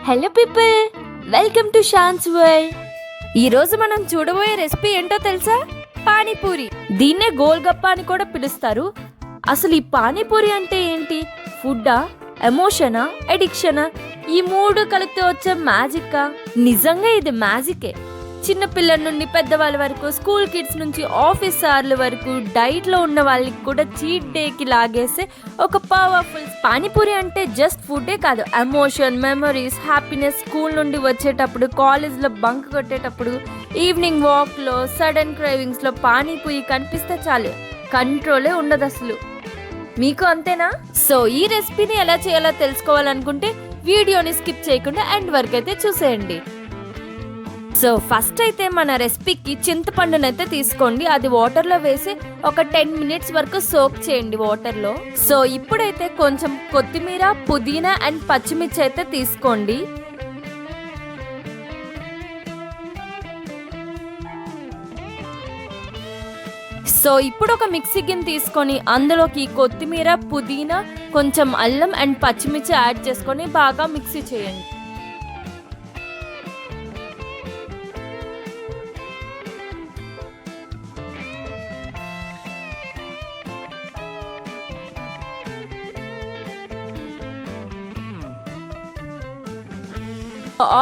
Hello people, welcome to Shan's world. ఈ రోజు మనం చూడబోయే రెసిపీ ఏంటో తెలుసా? పానీపూరి. దీన్నే గోల్గప్ప అని కూడా పిలుస్తారు. అసలు ఈ పానీపూరి అంటే ఏంటి? ఫుడ్డా, ఎమోషనా, ఎడిక్షనా? ఈ మూడు కలిపితే వచ్చే మ్యాజిక్కా? నిజంగా ఇది మ్యాజికే. చిన్న పిల్లల నుండి పెద్దవాళ్ళ వరకు, స్కూల్ కిడ్స్ నుంచి ఆఫీస్ సార్ల వరకు, డైట్లో ఉన్న వాళ్ళకి కూడా చీట్ డేకి లాగేసే ఒక పవర్ఫుల్. పానీపూరి అంటే జస్ట్ ఫుడ్డే కాదు, ఎమోషన్, మెమరీస్, హ్యాపీనెస్. స్కూల్ నుండి వచ్చేటప్పుడు, కాలేజ్లో బంక్ కొట్టేటప్పుడు, ఈవినింగ్ వాక్లో, సడన్ క్రేవింగ్స్లో పానీపూరి కనిపిస్తే చాలు, కంట్రోలే ఉండదు అసలు. మీకు అంతేనా? సో ఈ రెసిపీని ఎలా చేయాలో తెలుసుకోవాలనుకుంటే వీడియోని స్కిప్ చేయకుండా ఎండ్ వరకు అయితే చూసేయండి. సో ఫస్ట్ అయితే మన రెసిపీకి చింతపండునైతే తీసుకోండి. అది వాటర్లో వేసి ఒక 10 minutes వరకు సోక్ చేయండి వాటర్లో. సో ఇప్పుడైతే కొంచెం కొత్తిమీర, పుదీనా అండ్ పచ్చిమిర్చి అయితే తీసుకోండి. సో ఇప్పుడు ఒక మిక్సీ గిన్నె తీసుకొని అందులోకి కొత్తిమీర, పుదీనా, కొంచెం అల్లం అండ్ పచ్చిమిర్చి యాడ్ చేసుకొని బాగా మిక్సీ చేయండి.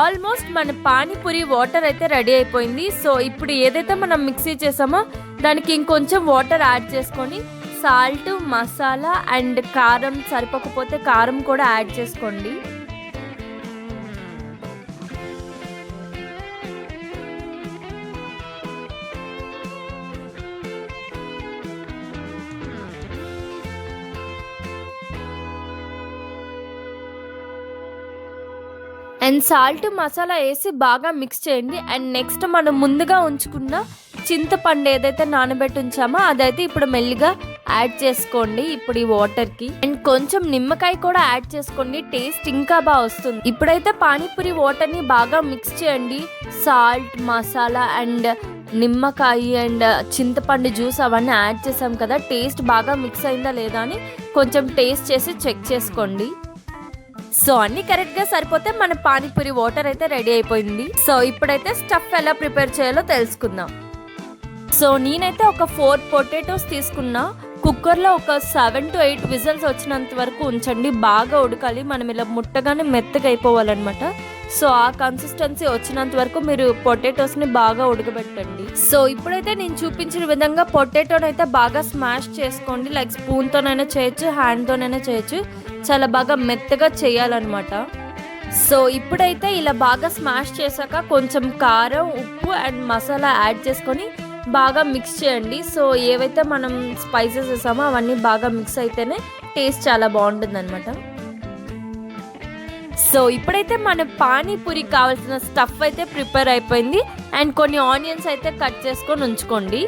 ఆల్మోస్ట్ మన పానీపూరి వాటర్ అయితే రెడీ అయిపోయింది. సో ఇప్పుడు ఏదైతే మనం మిక్సీ చేసామో దానికి ఇంకొంచెం వాటర్ యాడ్ చేసుకొని సాల్ట్, మసాలా అండ్ కారం, సరిపోకపోతే కారం కూడా యాడ్ చేసుకోండి. అండ్ సాల్ట్, మసాలా వేసి బాగా మిక్స్ చేయండి. అండ్ నెక్స్ట్ మనం ముందుగా ఉంచుకున్న చింతపండు ఏదైతే నానబెట్టి ఉంచామో అదైతే ఇప్పుడు మెల్లిగా యాడ్ చేసుకోండి ఇప్పుడు ఈ వాటర్కి. అండ్ కొంచెం నిమ్మకాయ కూడా యాడ్ చేసుకోండి, టేస్ట్ ఇంకా బాగా వస్తుంది. ఇప్పుడైతే పానీపూరి వాటర్ని బాగా మిక్స్ చేయండి. సాల్ట్, మసాలా అండ్ నిమ్మకాయ అండ్ చింతపండు జ్యూస్ అవన్నీ యాడ్ చేసాం కదా, టేస్ట్ బాగా మిక్స్ అయిందా లేదా అని కొంచెం టేస్ట్ చేసి చెక్ చేసుకోండి. సో అన్ని కరెక్ట్గా సరిపోతే మన పానీపూరి వాటర్ అయితే రెడీ అయిపోయింది. సో ఇప్పుడైతే స్టఫ్ ఎలా ప్రిపేర్ చేయాలో తెలుసుకుందాం. సో నేనైతే ఒక 4 పొటాటోస్ తీసుకున్నా. కుక్కర్లో ఒక 7 to 8 విజిల్స్ వచ్చినంత వరకు ఉంచండి, బాగా ఉడకాలి. మనం ఇలా ముట్టగానే మెత్తగా అయిపోవాలన్నమాట. సో ఆ కన్సిస్టెన్సీ వచ్చినంత వరకు మీరు పొటాటోస్ని బాగా ఉడకబెట్టండి. సో ఇప్పుడైతే నేను చూపించిన విధంగా పొటాటోని అయితే బాగా స్మాష్ చేసుకోండి. లైక్ స్పూన్తోనైనా చేయొచ్చు, హ్యాండ్తోనైనా చేయొచ్చు. చాలా బాగా మెత్తగా చేయాలన్నమాట. సో ఇప్పుడైతే ఇలా బాగా స్మాష్ చేశాక కొంచెం కారం, ఉప్పు అండ్ మసాలా యాడ్ చేసుకొని బాగా మిక్స్ చేయండి. సో ఏవైతే మనం స్పైసెస్ వేసామో అవన్నీ బాగా మిక్స్ అయితేనే టేస్ట్ చాలా బాగుంటుంది అనమాట. సో ఇప్పుడైతే మన పానీపూరికి కావాల్సిన స్టఫ్ అయితే ప్రిపేర్ అయిపోయింది. అండ్ కొన్ని ఆనియన్స్ అయితే కట్ చేసుకొని ఉంచుకోండి.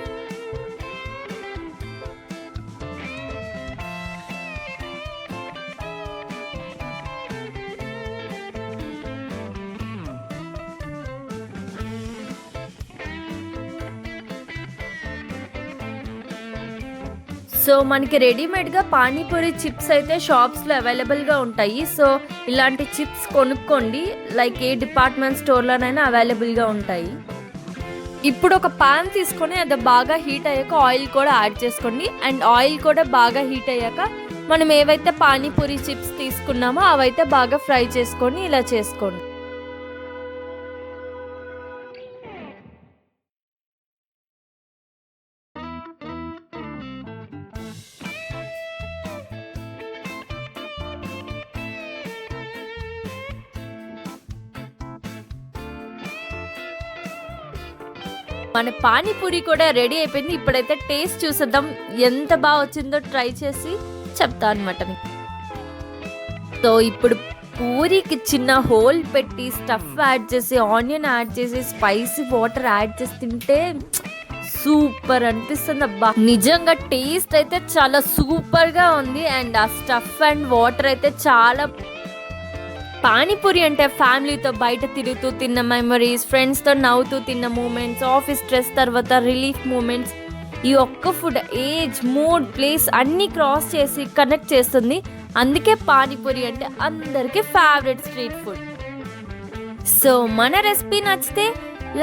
సో మనకి రెడీమేడ్గా పానీపూరి చిప్స్ అయితే షాప్స్లో అవైలబుల్గా ఉంటాయి. సో ఇలాంటి చిప్స్ కొనుక్కోండి, లైక్ ఏ డిపార్ట్మెంట్ స్టోర్లోనైనా అవైలబుల్గా ఉంటాయి. ఇప్పుడు ఒక పాన్ తీసుకొని అది బాగా హీట్ అయ్యాక ఆయిల్ కూడా యాడ్ చేసుకోండి. అండ్ ఆయిల్ కూడా బాగా హీట్ అయ్యాక మనం ఏవైతే పానీపూరి చిప్స్ తీసుకున్నామో అవైతే బాగా ఫ్రై చేసుకొని ఇలా చేసుకోండి. మన పానీపూరి కూడా రెడీ అయిపోయింది. ఇప్పుడైతే టేస్ట్ చూసేద్దాం, ఎంత బాగా వచ్చిందో ట్రై చేసి చెప్తా అనమాట. సో ఇప్పుడు పూరికి చిన్న హోల్ పెట్టి స్టఫ్ యాడ్ చేసి, ఆనియన్ యాడ్ చేసి, స్పైసీ వాటర్ యాడ్ చేసి తింటే సూపర్ అనిపిస్తుంది. అబ్బా నిజంగా టేస్ట్ అయితే చాలా సూపర్గా ఉంది. అండ్ ఆ స్టఫ్ అండ్ వాటర్ అయితే చాలా. పానీపూరి అంటే ఫ్యామిలీతో బయట తిరుగుతూ తిన్న మెమరీస్, ఫ్రెండ్స్తో నవ్వుతూ తిన్న మూమెంట్స్, ఆఫీస్ స్ట్రెస్ తర్వాత రిలీఫ్ మూమెంట్స్, ఈ ఒక్క ఫుడ్ ఏజ్, మూడ్, ప్లేస్ అన్నీ క్రాస్ చేసి కనెక్ట్ చేస్తుంది. అందుకే పానీపూరి అంటే అందరికీ ఫేవరెట్ స్ట్రీట్ ఫుడ్. సో మన రెసిపీ నచ్చితే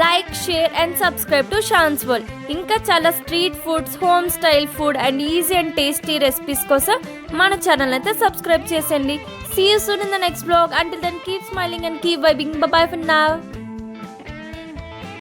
like, share and subscribe to Shan's world. ఇంకా చాలా street foods, home style food and easy and tasty recipes కోసం మన ఛానల్ అయితే సబ్స్క్రైబ్ చేసేయండి. See you soon in the next vlog. Until then, keep smiling and keep vibing. Bye bye for now.